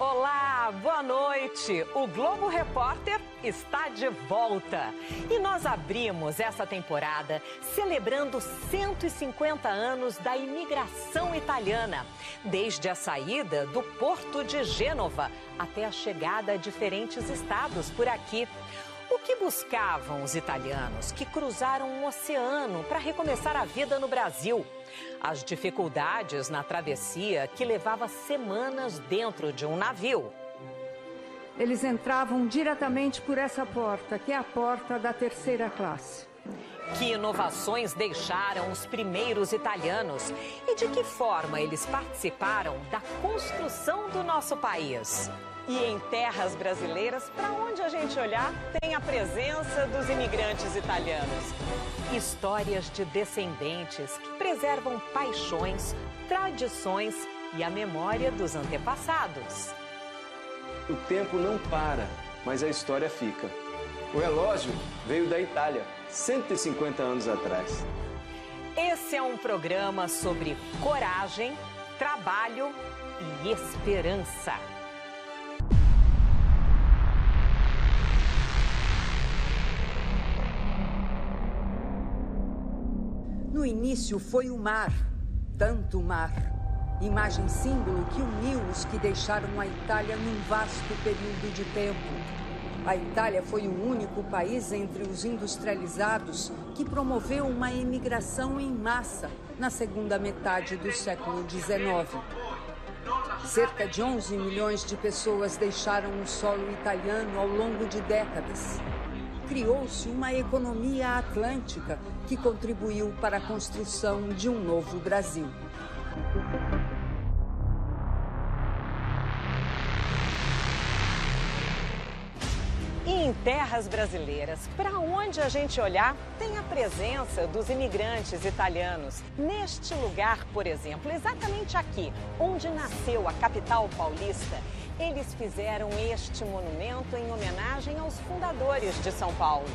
Olá, boa noite! O Globo Repórter está de volta. E nós abrimos essa temporada celebrando 150 anos da imigração italiana, desde a saída do Porto de Gênova até a chegada a diferentes estados por aqui. O que buscavam os italianos que cruzaram um oceano para recomeçar a vida no Brasil? As dificuldades na travessia que levava semanas dentro de um navio. Eles entravam diretamente por essa porta, que é a porta da terceira classe. Que inovações deixaram os primeiros italianos e de que forma eles participaram da construção do nosso país? E em terras brasileiras, para onde a gente olhar, tem a presença dos imigrantes italianos. Histórias de descendentes que preservam paixões, tradições e a memória dos antepassados. O tempo não para, mas a história fica. O relógio veio da Itália, 150 anos atrás. Esse é um programa sobre coragem, trabalho e esperança. No início foi o mar, tanto mar. Imagem símbolo que uniu os que deixaram a Itália num vasto período de tempo. A Itália foi o único país entre os industrializados que promoveu uma imigração em massa na segunda metade do século XIX. Cerca de 11 milhões de pessoas deixaram o solo italiano ao longo de décadas. Criou-se uma economia atlântica que contribuiu para a construção de um novo Brasil. E em terras brasileiras, para onde a gente olhar, tem a presença dos imigrantes italianos. Neste lugar, por exemplo, exatamente aqui, onde nasceu a capital paulista, eles fizeram este monumento em homenagem aos fundadores de São Paulo.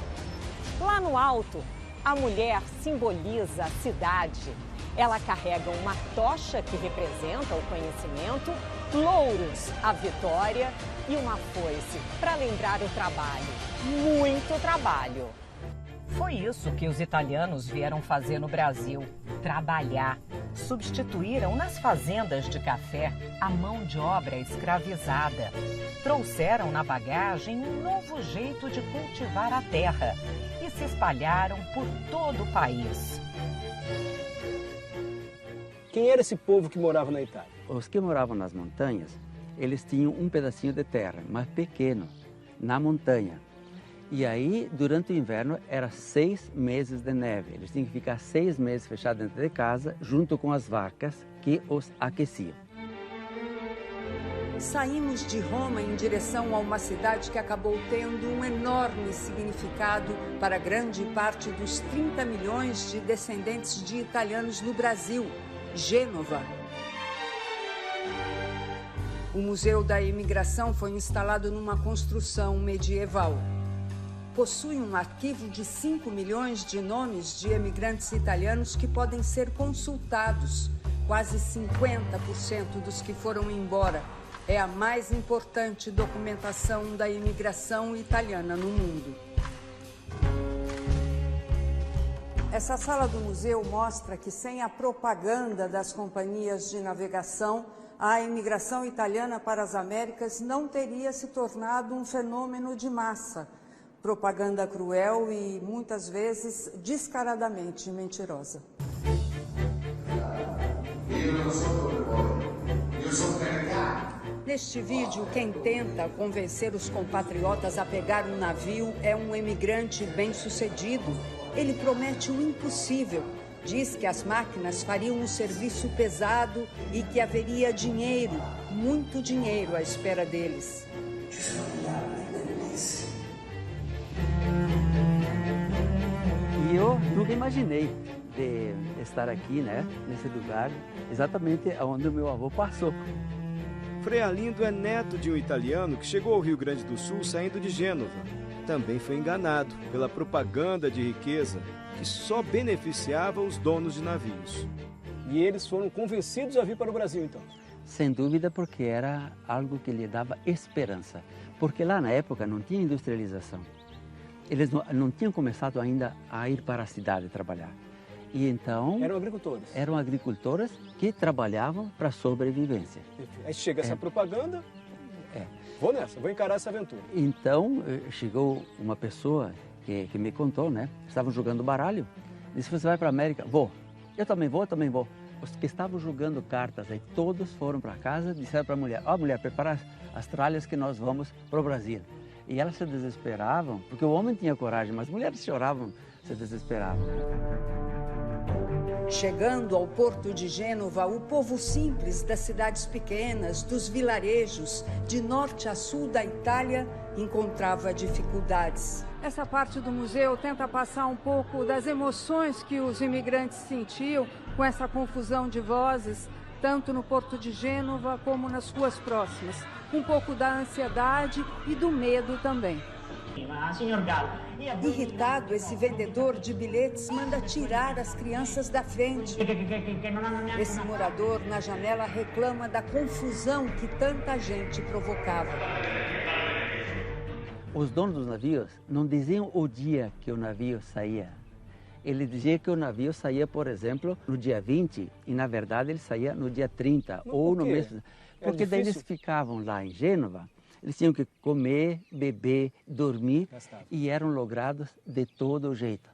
Lá no alto, a mulher simboliza a cidade. Ela carrega uma tocha que representa o conhecimento, louros, a vitória e uma foice para lembrar o trabalho. Muito trabalho. Foi isso que os italianos vieram fazer no Brasil, trabalhar. Substituíram nas fazendas de café a mão de obra escravizada. Trouxeram na bagagem um novo jeito de cultivar a terra e se espalharam por todo o país. Quem era esse povo que morava na Itália? Os que moravam nas montanhas, eles tinham um pedacinho de terra, mas pequeno, na montanha. E aí, durante o inverno, era 6 meses de neve. Eles tinham que ficar 6 meses fechados dentro de casa, junto com as vacas que os aqueciam. Saímos de Roma em direção a uma cidade que acabou tendo um enorme significado para grande parte dos 30 milhões de descendentes de italianos no Brasil, Gênova. O Museu da Imigração foi instalado numa construção medieval. Possui um arquivo de 5 milhões de nomes de imigrantes italianos que podem ser consultados. Quase 50% dos que foram embora. É a mais importante documentação da imigração italiana no mundo. Essa sala do museu mostra que sem a propaganda das companhias de navegação, a imigração italiana para as Américas não teria se tornado um fenômeno de massa. Propaganda cruel e, muitas vezes, descaradamente mentirosa. Neste vídeo, quem tenta convencer os compatriotas a pegar um navio é um imigrante bem-sucedido. Ele promete o impossível. Diz que as máquinas fariam um serviço pesado e que haveria dinheiro, muito dinheiro à espera deles. E eu nunca imaginei de estar aqui, né, nesse lugar, exatamente onde o meu avô passou. Frei Arlindo é neto de um italiano que chegou ao Rio Grande do Sul saindo de Gênova. Também foi enganado pela propaganda de riqueza que só beneficiava os donos de navios. E eles foram convencidos a vir para o Brasil, então? Sem dúvida, porque era algo que lhe dava esperança. Porque lá na época não tinha industrialização. Eles não tinham começado ainda a ir para a cidade trabalhar. E então... Eram agricultores. Eram agricultores que trabalhavam para a sobrevivência. Aí chega essa propaganda, vou nessa, vou encarar essa aventura. Então, chegou uma pessoa que me contou, né? Estavam jogando baralho. Disse, você vai para a América? Vou. Eu também vou. Os que estavam jogando cartas aí, todos foram para casa, disseram para a mulher, mulher, prepara as tralhas que nós vamos para o Brasil. E elas se desesperavam, porque o homem tinha coragem, mas as mulheres choravam, se desesperavam. Chegando ao porto de Gênova, o povo simples das cidades pequenas, dos vilarejos, de norte a sul da Itália, encontrava dificuldades. Essa parte do museu tenta passar um pouco das emoções que os imigrantes sentiam com essa confusão de vozes, tanto no porto de Gênova como nas ruas próximas. Um pouco da ansiedade e do medo também. Irritado, esse vendedor de bilhetes manda tirar as crianças da frente. Esse morador na janela reclama da confusão que tanta gente provocava. Os donos dos navios não diziam o dia que o navio saía. Ele dizia que o navio saía, por exemplo, no dia 20 e, na verdade, ele saía no dia 30 ou no mês... Porque daí eles ficavam lá em Gênova, eles tinham que comer, beber, dormir e eram logrados de todo jeito.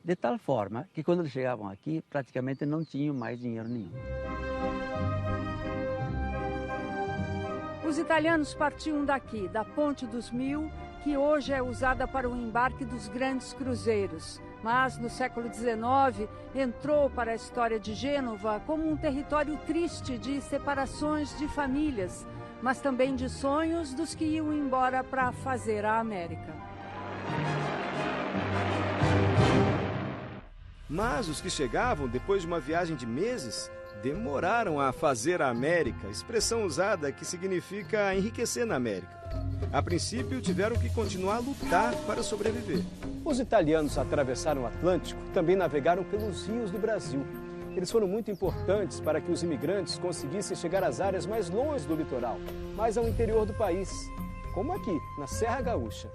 De tal forma que quando eles chegavam aqui, praticamente não tinham mais dinheiro nenhum. Os italianos partiam daqui, da Ponte dos Mil, que hoje é usada para o embarque dos grandes cruzeiros. Mas no século XIX entrou para a história de Gênova como um território triste de separações de famílias, mas também de sonhos dos que iam embora para fazer a América. Mas os que chegavam depois de uma viagem de meses demoraram a fazer a América, expressão usada que significa enriquecer na América. A princípio, tiveram que continuar a lutar para sobreviver. Os italianos atravessaram o Atlântico, também navegaram pelos rios do Brasil. Eles foram muito importantes para que os imigrantes conseguissem chegar às áreas mais longe do litoral, mais ao interior do país, como aqui, na Serra Gaúcha.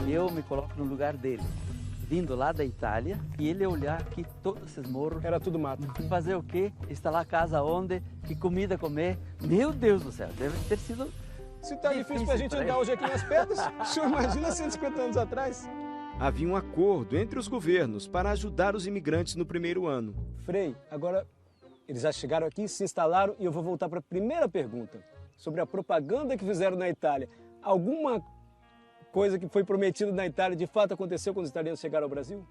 Eu me coloco no lugar dele, vindo lá da Itália, e ele olhar aqui todos esses morros. Era tudo mato. Fazer o quê? Instalar a casa onde? Que comida comer? Meu Deus do céu, deve ter sido... Se tá difícil pra gente andar hoje aqui nas pedras, o senhor imagina 150 anos atrás? Havia um acordo entre os governos para ajudar os imigrantes no primeiro ano. Frei, agora eles já chegaram aqui, se instalaram e eu vou voltar para a primeira pergunta, sobre a propaganda que fizeram na Itália. Alguma coisa que foi prometida na Itália de fato aconteceu quando os italianos chegaram ao Brasil?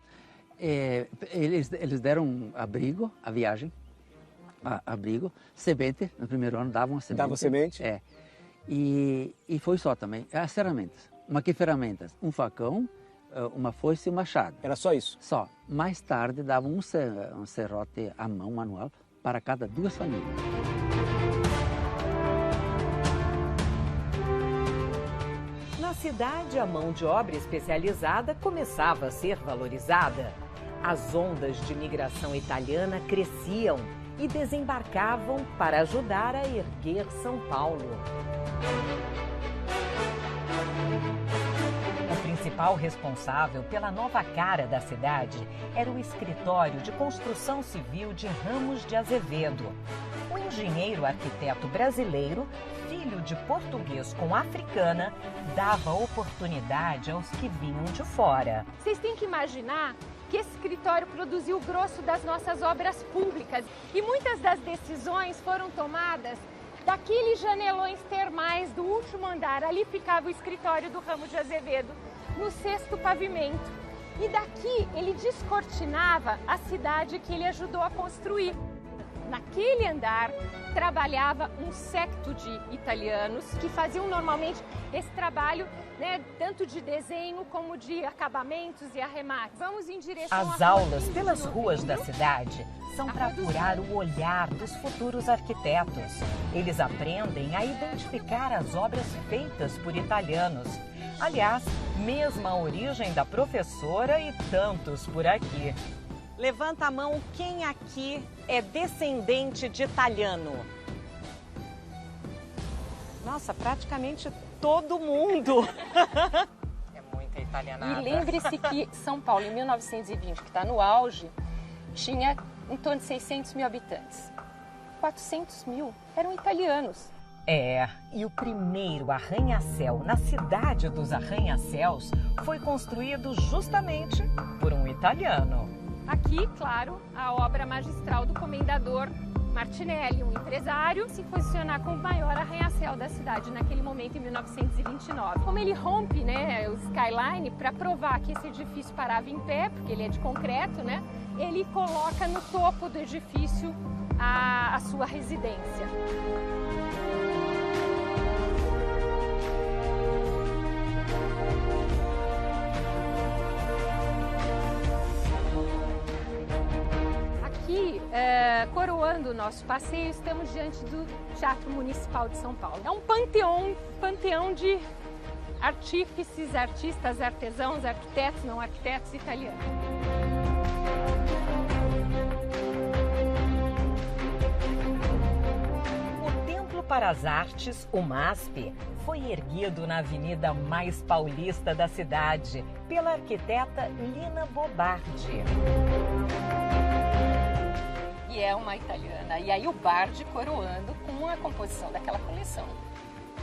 Eles deram abrigo, a viagem, abrigo, semente, no primeiro ano davam semente. Davam semente? É. E foi só também, as ferramentas. Mas que ferramentas? Um facão, uma foice e um machado. Era só isso? Só. Mais tarde davam um serrote à mão, manual, para cada 2 famílias. Na cidade, a mão de obra especializada começava a ser valorizada. As ondas de migração italiana cresciam e desembarcavam para ajudar a erguer São Paulo. O principal responsável pela nova cara da cidade era o Escritório de Construção Civil de Ramos de Azevedo. O engenheiro arquiteto brasileiro, filho de português com africana, dava oportunidade aos que vinham de fora. Vocês têm que imaginar que esse escritório produziu o grosso das nossas obras públicas e muitas das decisões foram tomadas daqueles janelões termais do último andar. Ali ficava o escritório do Ramos de Azevedo, no 6º pavimento. E daqui ele descortinava a cidade que ele ajudou a construir. Naquele andar trabalhava um séquito de italianos que faziam normalmente esse trabalho, né, tanto de desenho como de acabamentos e arremates. Vamos em direção As aulas pelas ruas da cidade são para apurar o olhar dos futuros arquitetos. Eles aprendem a identificar as obras feitas por italianos. Aliás, mesma origem da professora e tantos por aqui. Levanta a mão quem aqui é descendente de italiano. Nossa, praticamente todo mundo. É muita italianada. E lembre-se que São Paulo, em 1920, que está no auge, tinha em torno de 600 mil habitantes. 400 mil eram italianos. É, e o primeiro arranha-céu na cidade dos arranha-céus foi construído justamente por um italiano. Aqui, claro, a obra magistral do comendador Martinelli, um empresário, se posicionar como o maior arranha-céu da cidade naquele momento, em 1929. Como ele rompe, né, o skyline para provar que esse edifício parava em pé, porque ele é de concreto, né, ele coloca no topo do edifício a sua residência. Coroando o nosso passeio, estamos diante do Teatro Municipal de São Paulo. É um panteão de artífices, artistas, artesãos, arquitetos, não arquitetos italianos. O Templo para as Artes, o MASP, foi erguido na avenida mais paulista da cidade pela arquiteta Lina Bobardi. E é uma italiana. E aí o Bardi coroando com a composição daquela coleção.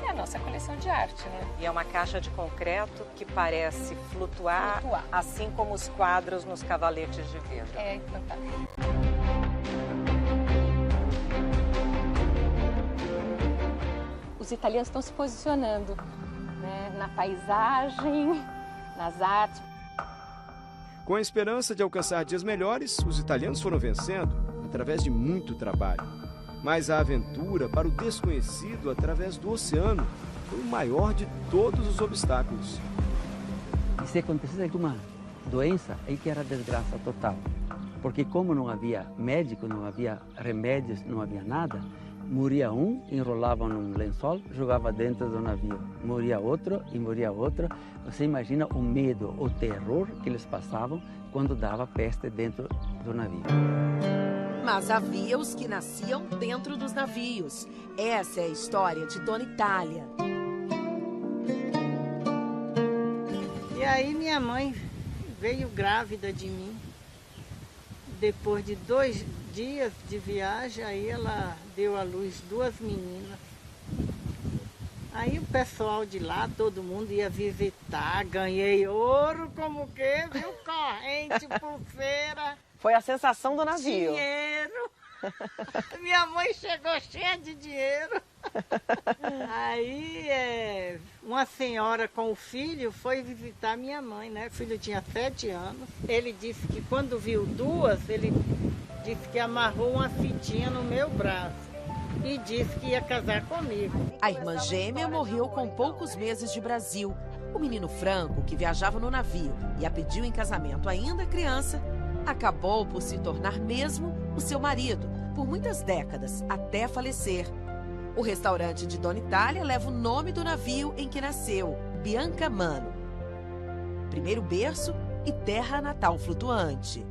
É a nossa coleção de arte, né? E é uma caixa de concreto que parece flutuar, assim como os quadros nos cavaletes de vidro. É fantástico. Os italianos estão se posicionando, né, na paisagem, nas artes. Com a esperança de alcançar dias melhores, os italianos foram vencendo através de muito trabalho. Mas a aventura para o desconhecido através do oceano foi o maior de todos os obstáculos. E se acontecesse alguma doença, aí que era desgraça total. Porque como não havia médico, não havia remédios, não havia nada, morria um, enrolava num lençol, jogava dentro do navio. Morria outro e morria outro. Você imagina o medo, o terror que eles passavam quando dava peste dentro do navio. Mas havia os que nasciam dentro dos navios. Essa é a história de Dona Itália. E aí minha mãe veio grávida de mim. Depois de 2 dias de viagem, aí ela deu à luz 2 meninas. Aí o pessoal de lá, todo mundo ia visitar, ganhei ouro, como que, viu? Corrente, pulseira. Foi a sensação do navio. Dinheiro. Minha mãe chegou cheia de dinheiro. Aí uma senhora com o filho foi visitar minha mãe, né? O filho tinha 7 anos. Ele disse que quando viu 2, ele disse que amarrou uma fitinha no meu braço e disse que ia casar comigo. A irmã gêmea morreu com poucos meses de Brasil. O menino Franco, que viajava no navio e a pediu em casamento ainda criança, acabou por se tornar mesmo o seu marido, por muitas décadas, até falecer. O restaurante de Dona Itália leva o nome do navio em que nasceu, Bianca Mano. Primeiro berço e terra natal flutuante.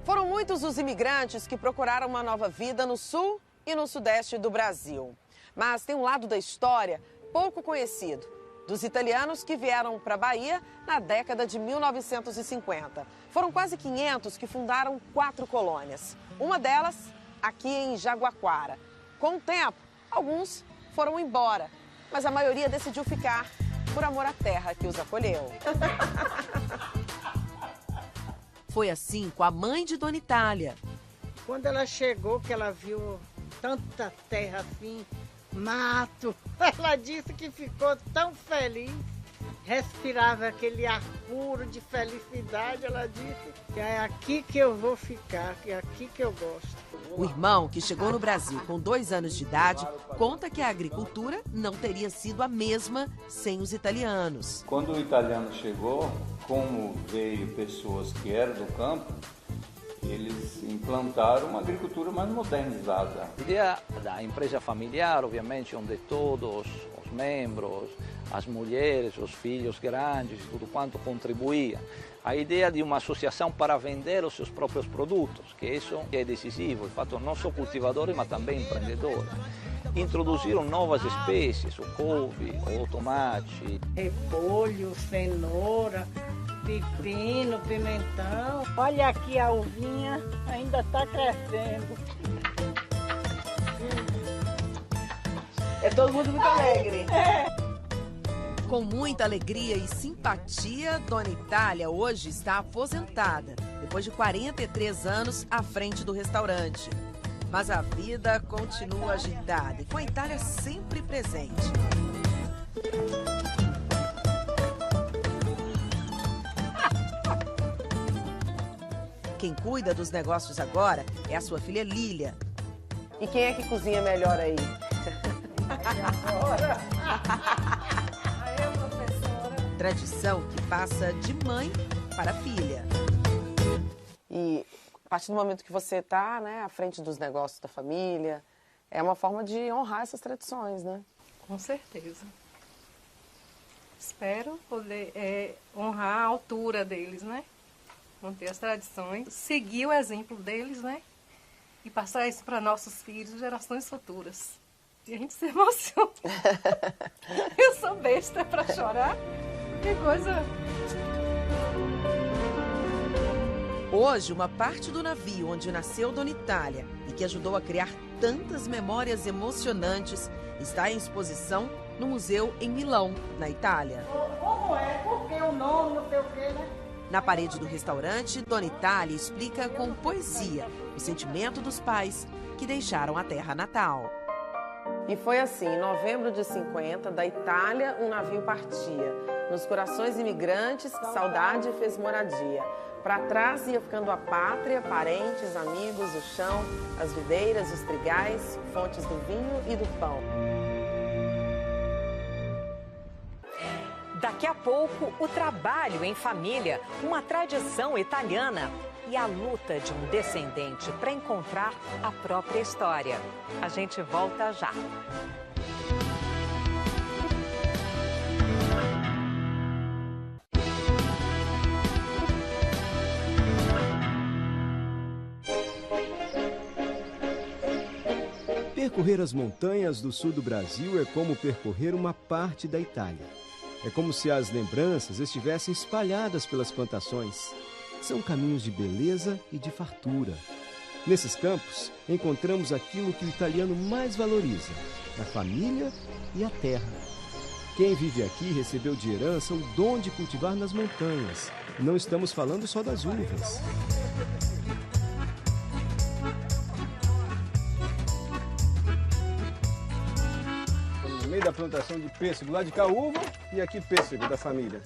Foram muitos os imigrantes que procuraram uma nova vida no sul e no sudeste do Brasil. Mas tem um lado da história pouco conhecido, dos italianos que vieram para a Bahia na década de 1950. Foram quase 500 que fundaram 4 colônias. Uma delas aqui em Jaguaquara. Com o tempo, alguns foram embora, mas a maioria decidiu ficar por amor à terra que os acolheu. Foi assim com a mãe de Dona Itália. Quando ela chegou, que ela viu tanta terra assim, mato, ela disse que ficou tão feliz, respirava aquele ar puro de felicidade. Ela disse que é aqui que eu vou ficar, que é aqui que eu gosto. O irmão, que chegou no Brasil com 2 anos de idade, conta que a agricultura não teria sido a mesma sem os italianos. Quando o italiano chegou, como veio pessoas que eram do campo, eles implantaram uma agricultura mais modernizada. A ideia da empresa familiar, obviamente, onde todos os membros, as mulheres, os filhos grandes, tudo quanto contribuíam. A ideia de uma associação para vender os seus próprios produtos, que isso é decisivo, de fato, não só cultivadores, mas também empreendedores. Introduziram novas espécies, o couve, o tomate. Repolho, cenoura, pepino, pimentão. Olha aqui a uvinha, ainda está crescendo. É todo mundo muito alegre. Com muita alegria e simpatia, Dona Itália hoje está aposentada, depois de 43 anos à frente do restaurante. Mas a vida continua agitada e com a Itália sempre presente. Quem cuida dos negócios agora é a sua filha Lília. E quem é que cozinha melhor aí? Tradição que passa de mãe para filha. E a partir do momento que você está, né, à frente dos negócios da família, é uma forma de honrar essas tradições, né? Com certeza. Espero poder honrar a altura deles, né? Manter as tradições, seguir o exemplo deles, né? E passar isso para nossos filhos, gerações futuras. E a gente se emociona. Eu sou besta para chorar. Que coisa. Hoje, uma parte do navio onde nasceu Dona Itália e que ajudou a criar tantas memórias emocionantes está em exposição no museu em Milão, na Itália. Como é? Por que o nome, não sei o quê, né? Na parede do restaurante, Dona Itália explica com poesia o sentimento dos pais que deixaram a terra natal. E foi assim, em novembro de 50, da Itália, um navio partia. Nos corações imigrantes, saudade fez moradia. Para trás ia ficando a pátria, parentes, amigos, o chão, as videiras, os trigais, fontes do vinho e do pão. Daqui a pouco, o trabalho em família, uma tradição italiana e a luta de um descendente para encontrar a própria história. A gente volta já. Percorrer as montanhas do sul do Brasil é como percorrer uma parte da Itália. É como se as lembranças estivessem espalhadas pelas plantações. São caminhos de beleza e de fartura. Nesses campos, encontramos aquilo que o italiano mais valoriza: a família e a terra. Quem vive aqui recebeu de herança o dom de cultivar nas montanhas. Não estamos falando só das uvas. No meio da plantação de pêssego, lá de cá uva e aqui pêssego da família.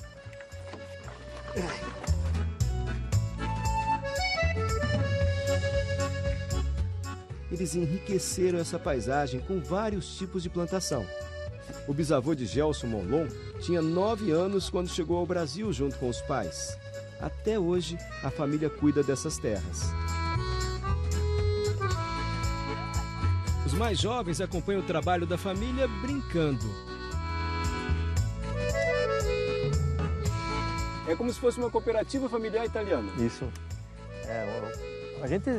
Eles enriqueceram essa paisagem com vários tipos de plantação. O bisavô de Gelson Molon tinha 9 anos quando chegou ao Brasil junto com os pais. Até hoje, a família cuida dessas terras. Os mais jovens acompanham o trabalho da família brincando. É como se fosse uma cooperativa familiar italiana. Isso. A gente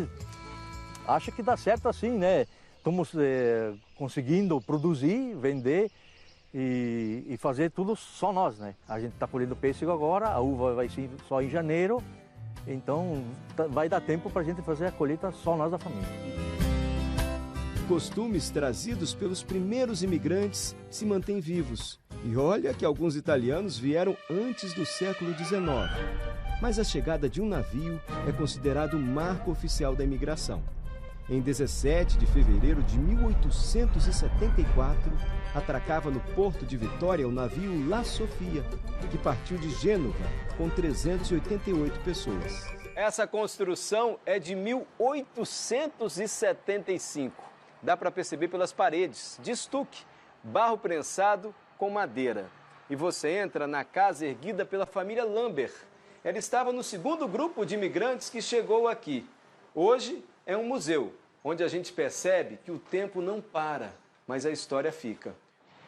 acha que dá certo assim, né? Estamos conseguindo produzir, vender e fazer tudo só nós, né? A gente está colhendo pêssego agora, a uva vai ser só em janeiro, então vai dar tempo para a gente fazer a colheita só nós da família. Costumes trazidos pelos primeiros imigrantes se mantêm vivos. E olha que alguns italianos vieram antes do século XIX. Mas a chegada de um navio é considerado o marco oficial da imigração. Em 17 de fevereiro de 1874, atracava no porto de Vitória o navio La Sofia, que partiu de Gênova com 388 pessoas. Essa construção é de 1875. Dá para perceber pelas paredes, de estuque, barro prensado com madeira. E você entra na casa erguida pela família Lambert. Ela estava no segundo grupo de imigrantes que chegou aqui. Hoje é um museu, onde a gente percebe que o tempo não para, mas a história fica.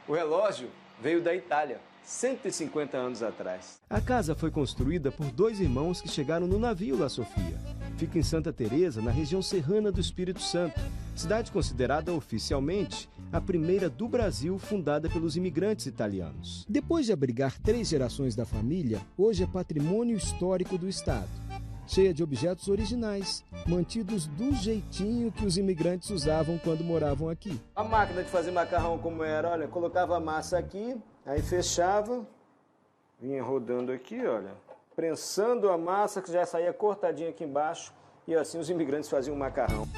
O relógio veio da Itália, 150 anos atrás. A casa foi construída por 2 irmãos que chegaram no navio La Sofia. Fica em Santa Teresa, na região serrana do Espírito Santo, cidade considerada oficialmente a primeira do Brasil fundada pelos imigrantes italianos. Depois de abrigar 3 gerações da família, hoje é patrimônio histórico do estado. Cheia de objetos originais, mantidos do jeitinho que os imigrantes usavam quando moravam aqui. A máquina de fazer macarrão como era, olha, colocava a massa aqui, aí fechava, vinha rodando aqui, olha, prensando a massa que já saía cortadinha aqui embaixo, e assim os imigrantes faziam macarrão.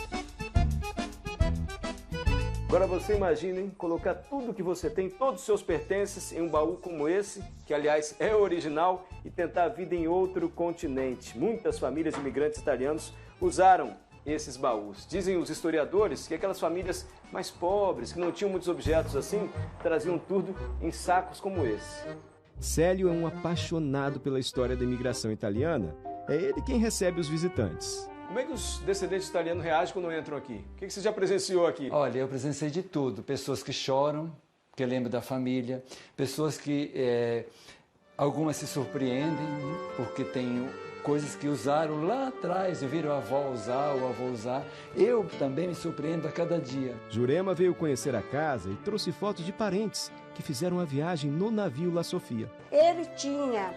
Agora você imagina, hein, colocar tudo que você tem, todos os seus pertences em um baú como esse, que aliás é original, e tentar a vida em outro continente. Muitas famílias imigrantes italianos usaram esses baús. Dizem os historiadores que aquelas famílias mais pobres, que não tinham muitos objetos assim, traziam tudo em sacos como esse. Célio é um apaixonado pela história da imigração italiana. É ele quem recebe os visitantes. Como é que os descendentes italianos reagem quando entram aqui? O que você já presenciou aqui? Olha, eu presenciei de tudo. Pessoas que choram, que lembram da família. Pessoas que, algumas se surpreendem, porque tem coisas que usaram lá atrás e viram a avó usar, o avô usar. Eu também me surpreendo a cada dia. Jurema veio conhecer a casa e trouxe fotos de parentes que fizeram a viagem no navio La Sofia. Ele tinha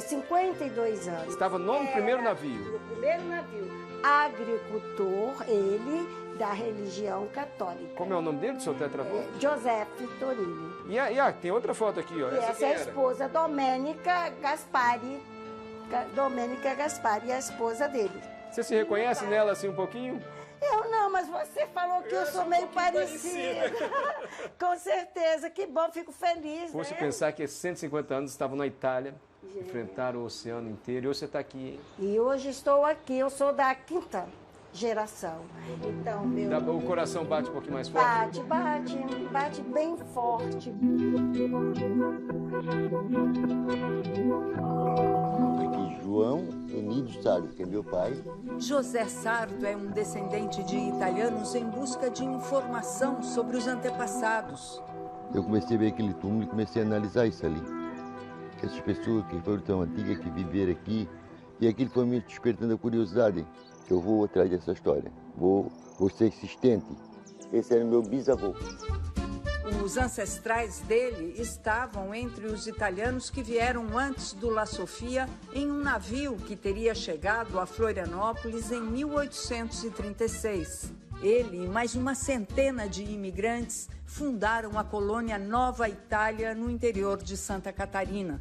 52 anos. Estava no primeiro navio. No primeiro navio. Agricultor, ele, da religião católica. Como é o nome dele, do seu tetravô? Giuseppe Torini. E tem outra foto aqui, ó. E essa é a esposa, Domênica Gaspari. Domênica Gaspari, a esposa dele. Você se reconhece nela assim um pouquinho? Eu não, mas você falou que eu sou meio parecida. Com certeza, que bom, fico feliz. Fosse pensar que esses 150 anos estavam na Itália, enfrentaram o oceano inteiro, e hoje você está aqui, hein? E hoje estou aqui, eu sou da 5ª geração. Então, O coração bate um pouquinho mais forte? Bate bem forte. Aqui, João Emílio Sardo, que é meu pai. José Sardo é um descendente de italianos em busca de informação sobre os antepassados. Eu comecei a ver aquele túmulo e comecei a analisar isso ali. Essas pessoas que foram tão antigas, que viveram aqui, e aquilo foi me despertando a curiosidade. Eu vou atrás dessa história, vou ser insistente. Esse era meu bisavô. Os ancestrais dele estavam entre os italianos que vieram antes do La Sofia em um navio que teria chegado a Florianópolis em 1836. Ele e mais uma centena de imigrantes fundaram a colônia Nova Itália no interior de Santa Catarina.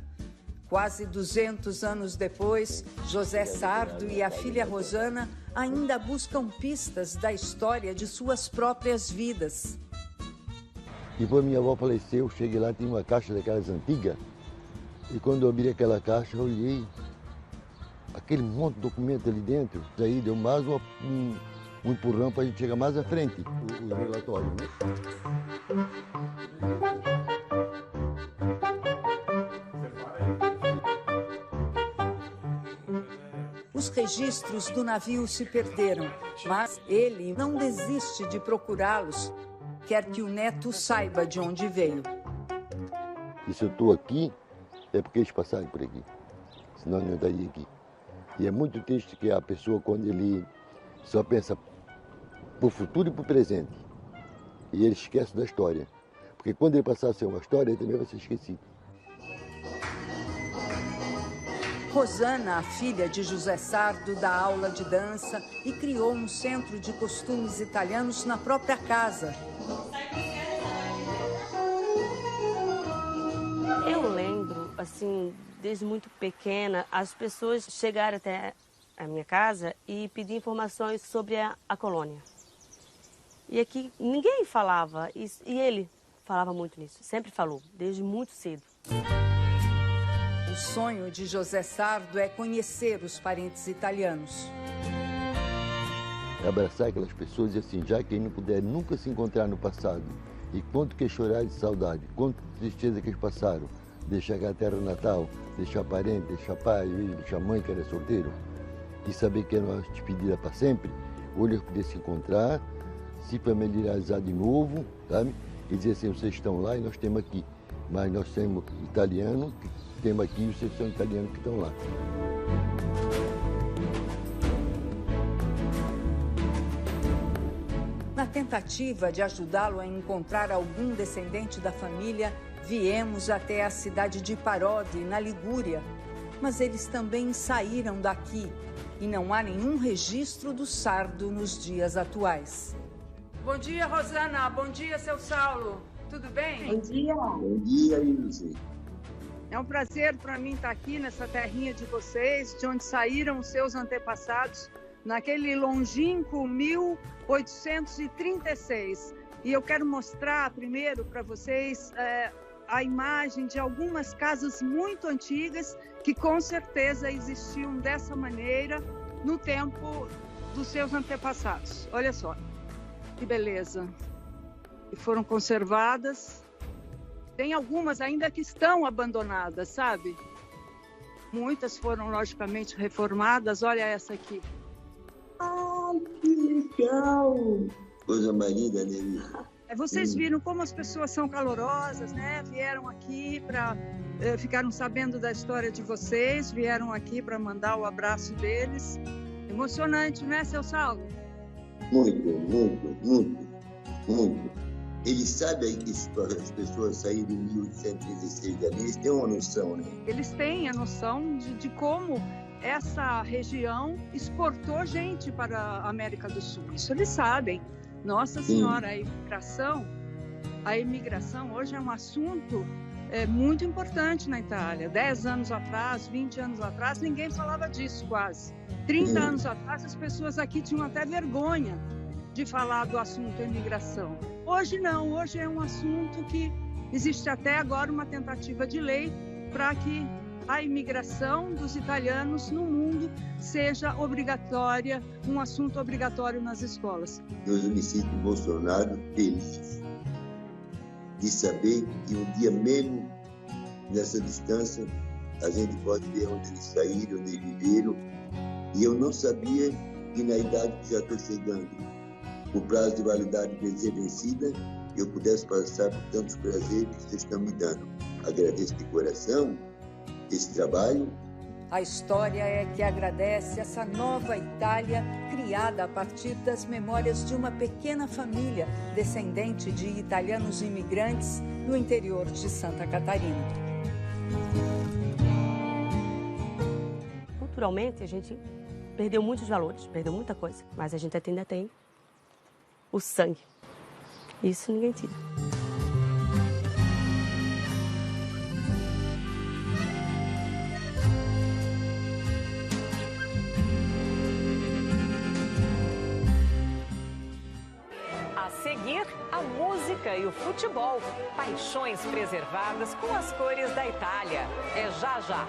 Quase 200 anos depois, José Sardo e a filha Rosana ainda buscam pistas da história de suas próprias vidas. Depois minha avó faleceu, cheguei lá, tinha uma caixa daquelas antigas. E quando eu abri aquela caixa, eu olhei aquele monte de documento ali dentro. Daí deu mais um empurrão para a gente chegar mais à frente, o relatório, né? Os registros do navio se perderam, mas ele não desiste de procurá-los. Quer que o neto saiba de onde veio. E se eu estou aqui, é porque eles passaram por aqui. Senão eu não estaria aqui. E é muito triste que a pessoa, quando ele só pensa para o futuro e para o presente, e ele esquece da história. Porque quando ele passar a ser uma história, ele também vai ser esquecido. Rosana, a filha de José Sardo, dá aula de dança e criou um centro de costumes italianos na própria casa. Eu lembro, assim, desde muito pequena, as pessoas chegaram até a minha casa e pediam informações sobre a colônia. E aqui ninguém falava, e ele falava muito nisso, sempre falou, desde muito cedo. O sonho de José Sardo é conhecer os parentes italianos. Abraçar aquelas pessoas e assim, já quem não puder nunca se encontrar no passado, e quanto que chorar de saudade, quanto tristeza que eles passaram, deixar a terra natal, deixar parente, deixar pai, deixar mãe que era solteiro, de saber que era uma despedida para sempre, hoje eu poder se encontrar, se familiarizar de novo, sabe? E dizer assim, vocês estão lá e nós temos aqui. Mas nós temos italianos que temos aqui e vocês são italianos que estão lá. Na tentativa de ajudá-lo a encontrar algum descendente da família, viemos até a cidade de Parodi, na Ligúria. Mas eles também saíram daqui e não há nenhum registro do Sardo nos dias atuais. Bom dia, Rosana. Bom dia, seu Saulo. Tudo bem? Bom dia. Bom dia, Ilse. É um prazer para mim estar aqui nessa terrinha de vocês, de onde saíram os seus antepassados, naquele longínquo 1836. E eu quero mostrar primeiro para vocês a imagem de algumas casas muito antigas que com certeza existiam dessa maneira no tempo dos seus antepassados. Olha só, que beleza. E foram conservadas. Tem algumas ainda que estão abandonadas, sabe? Muitas foram, logicamente, reformadas. Olha essa aqui. Ai, que legal! Coisa mais linda, né? Vocês viram como as pessoas são calorosas, né? Vieram aqui para... ficaram sabendo da história de vocês, vieram aqui para mandar o abraço deles. Emocionante, né, seu Saulo? Muito. Eles sabem que as pessoas saíram em 1836 dali, eles têm uma noção, né? Eles têm a noção de como essa região exportou gente para a América do Sul. Isso eles sabem. Nossa Senhora, a imigração hoje é um assunto muito importante na Itália. 10 anos atrás, 20 anos atrás, ninguém falava disso quase. 30 anos atrás, as pessoas aqui tinham até vergonha de falar do assunto imigração. Hoje não, hoje é um assunto que existe até agora uma tentativa de lei para que a imigração dos italianos no mundo seja obrigatória, um assunto obrigatório nas escolas. Eu me sinto emocionado, feliz de saber que um dia mesmo nessa distância a gente pode ver onde eles saíram, onde eles viveram. E eu não sabia que na idade que já estou chegando, o prazo de validade vai ser vencida, eu pudesse passar por tantos prazeres que vocês estão me dando. Agradeço de coração esse trabalho. A história é que agradece essa nova Itália criada a partir das memórias de uma pequena família descendente de italianos imigrantes no interior de Santa Catarina. Culturalmente, a gente perdeu muitos valores, perdeu muita coisa, mas a gente ainda tem o sangue. Isso ninguém tira. A seguir, a música e o futebol. Paixões preservadas com as cores da Itália. É já já.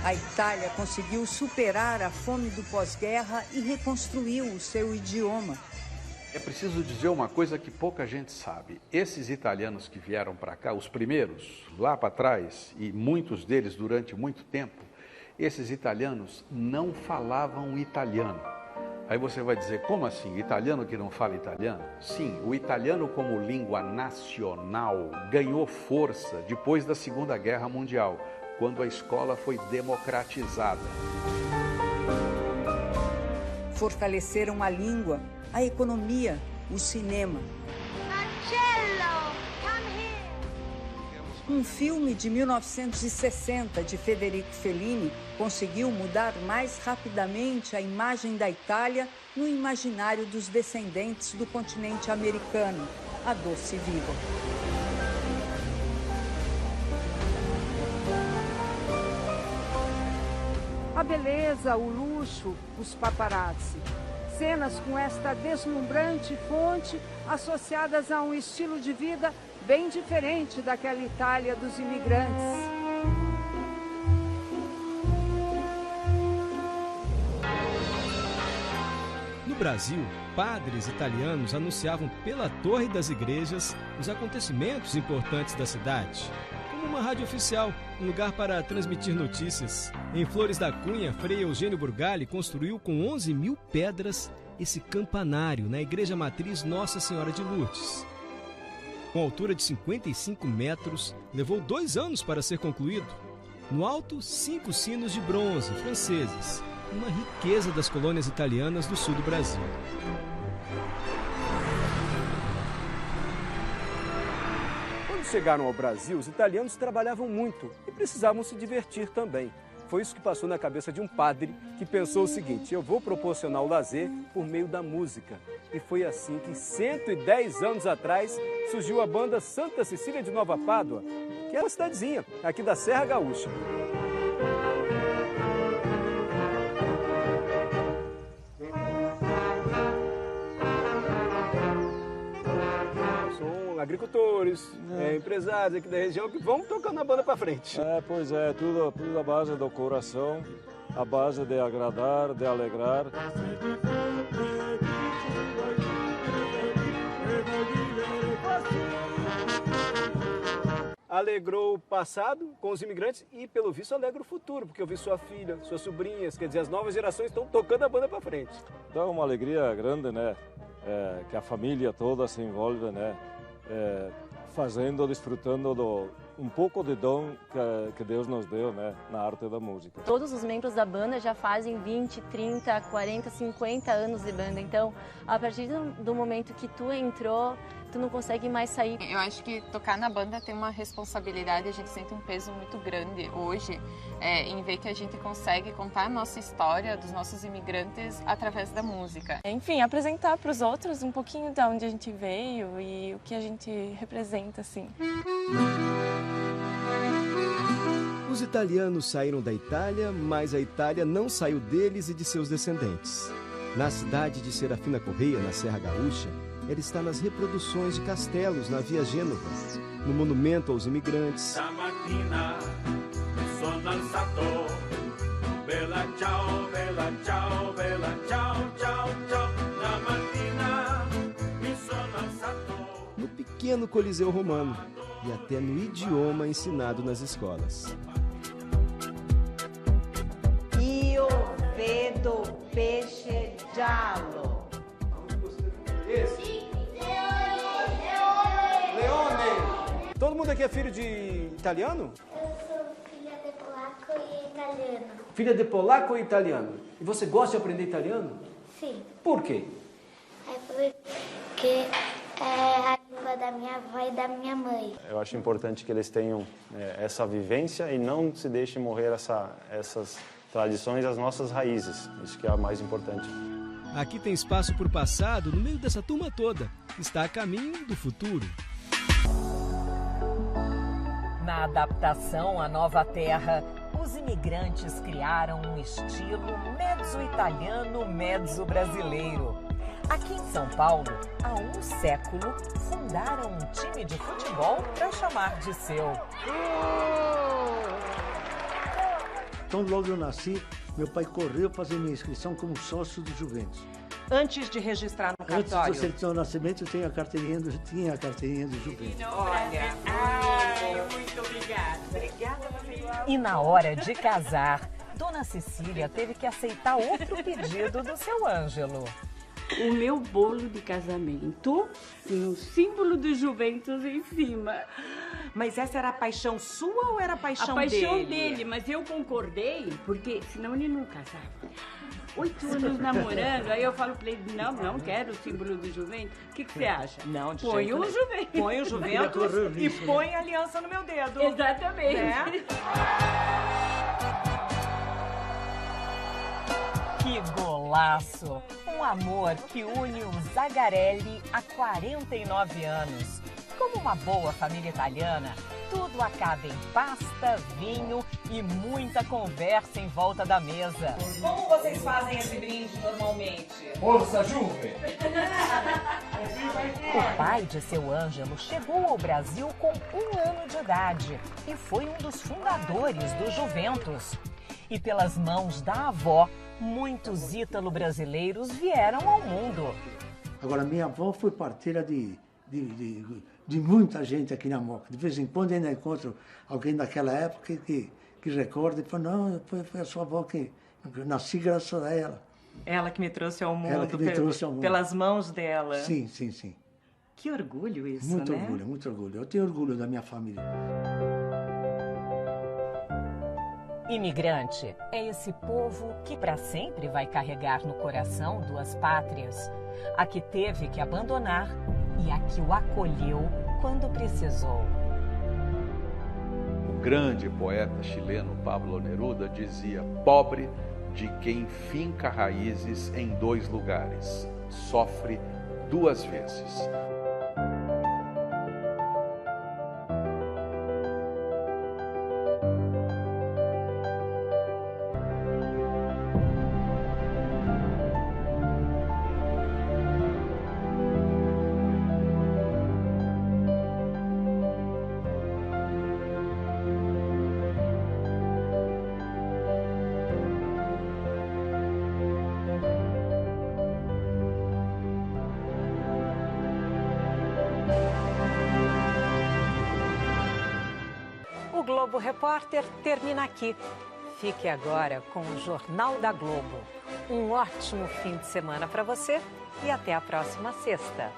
A Itália conseguiu superar a fome do pós-guerra e reconstruiu o seu idioma. É preciso dizer uma coisa que pouca gente sabe. Esses italianos que vieram para cá, os primeiros, lá para trás, e muitos deles durante muito tempo, esses italianos não falavam italiano. Aí você vai dizer, como assim? Italiano que não fala italiano? Sim, o italiano como língua nacional ganhou força depois da Segunda Guerra Mundial, quando a escola foi democratizada. Fortaleceram a língua, a economia, o cinema. Um filme de 1960 de Federico Fellini conseguiu mudar mais rapidamente a imagem da Itália no imaginário dos descendentes do continente americano, A Doce Vida. A beleza, o luxo, os paparazzi. Cenas com esta deslumbrante fonte associadas a um estilo de vida bem diferente daquela Itália dos imigrantes. Brasil, padres italianos anunciavam pela torre das igrejas os acontecimentos importantes da cidade. Como uma rádio oficial, um lugar para transmitir notícias. Em Flores da Cunha, Frei Eugênio Burgali construiu com 11.000 pedras esse campanário na Igreja Matriz Nossa Senhora de Lourdes. Com altura de 55 metros, levou 2 anos para ser concluído. No alto, 5 sinos de bronze franceses, uma riqueza das colônias italianas do sul do Brasil. Quando chegaram ao Brasil, os italianos trabalhavam muito e precisavam se divertir também. Foi isso que passou na cabeça de um padre que pensou o seguinte: eu vou proporcionar o lazer por meio da música. E foi assim que, 110 anos atrás, surgiu a banda Santa Cecília de Nova Pádua, que é uma cidadezinha aqui da Serra Gaúcha. São agricultores, empresários aqui da região que vão tocando a banda para frente. Pois é, tudo a base do coração, a base de agradar, de alegrar. Alegrou o passado com os imigrantes e, pelo visto, alegra o futuro, porque eu vi sua filha, suas sobrinhas, quer dizer, as novas gerações estão tocando a banda para frente. Dá uma alegria grande, né? Que a família toda se envolve, né? Fazendo, desfrutando um pouco de dom que Deus nos deu, né? Na arte da música. Todos os membros da banda já fazem 20, 30, 40, 50 anos de banda. Então, a partir do momento que tu entrou, tu não consegue mais sair. Eu acho que tocar na banda tem uma responsabilidade, a gente sente um peso muito grande hoje em ver que a gente consegue contar a nossa história dos nossos imigrantes através da música. Enfim, apresentar para os outros um pouquinho de onde a gente veio e o que a gente representa, assim. Os italianos saíram da Itália, mas a Itália não saiu deles e de seus descendentes. Na cidade de Serafina Correia, na Serra Gaúcha, ela está nas reproduções de castelos na Via Gênova, no monumento aos imigrantes. No pequeno Coliseu Romano e até no idioma ensinado nas escolas. Io vedo pesce giallo. Esse? Leone! Todo mundo aqui é filho de italiano? Eu sou filha de polaco e italiano. Filha de polaco e italiano. E você gosta de aprender italiano? Sim. Por quê? É porque é a língua da minha avó e da minha mãe. Eu acho importante que eles tenham essa vivência e não se deixem morrer essas tradições, as nossas raízes. Isso que é o mais importante. Aqui tem espaço para o passado no meio dessa turma toda, que está a caminho do futuro. Na adaptação à nova terra, os imigrantes criaram um estilo mezzo-italiano, mezzo-brasileiro. Aqui em São Paulo, há um século, fundaram um time de futebol para chamar de seu. Então, logo eu nasci, meu pai correu fazer minha inscrição como sócio do Juventus. Antes de registrar no cartório? Antes do certidão de nascimento, eu tinha a carteirinha do Juventus. Olha, muito obrigada. Obrigada, E na hora de casar, Dona Cecília teve que aceitar outro pedido do seu Ângelo. O meu bolo de casamento tem o símbolo do Juventus em cima. Mas essa era a paixão sua ou era a paixão dele? A paixão dele, mas eu concordei, porque senão ele não casava. 8 anos namorando, aí eu falo pra ele, não quero o símbolo do Juventus. O que você acha? Não, de põe jeito o Juventus. Põe o Juventus e põe a aliança no meu dedo. Exatamente. Né? Que golaço! Um amor que une o Zagarelli há 49 anos. Como uma boa família italiana, tudo acaba em pasta, vinho e muita conversa em volta da mesa. Como vocês fazem esse brinde normalmente? Força, Juve! O pai de seu Ângelo chegou ao Brasil com 1 ano de idade e foi um dos fundadores do Juventus. E pelas mãos da avó, muitos ítalo-brasileiros vieram ao mundo. Agora, minha avó foi parteira de muita gente aqui na Moca. De vez em quando ainda encontro alguém daquela época que recorda e fala, não, foi a sua avó que eu nasci graças a ela. Ela que me trouxe ao mundo, Ela que me trouxe ao mundo. Pelas mãos dela. Sim, sim, sim. Que orgulho isso, muito né? Orgulho, muito orgulho. Eu tenho orgulho da minha família. Imigrante é esse povo que para sempre vai carregar no coração duas pátrias. A que teve que abandonar e a que o acolheu quando precisou. O grande poeta chileno Pablo Neruda dizia: pobre de quem finca raízes em 2 lugares, sofre 2 vezes. O Globo Repórter termina aqui. Fique agora com o Jornal da Globo. Um ótimo fim de semana para você e até a próxima sexta.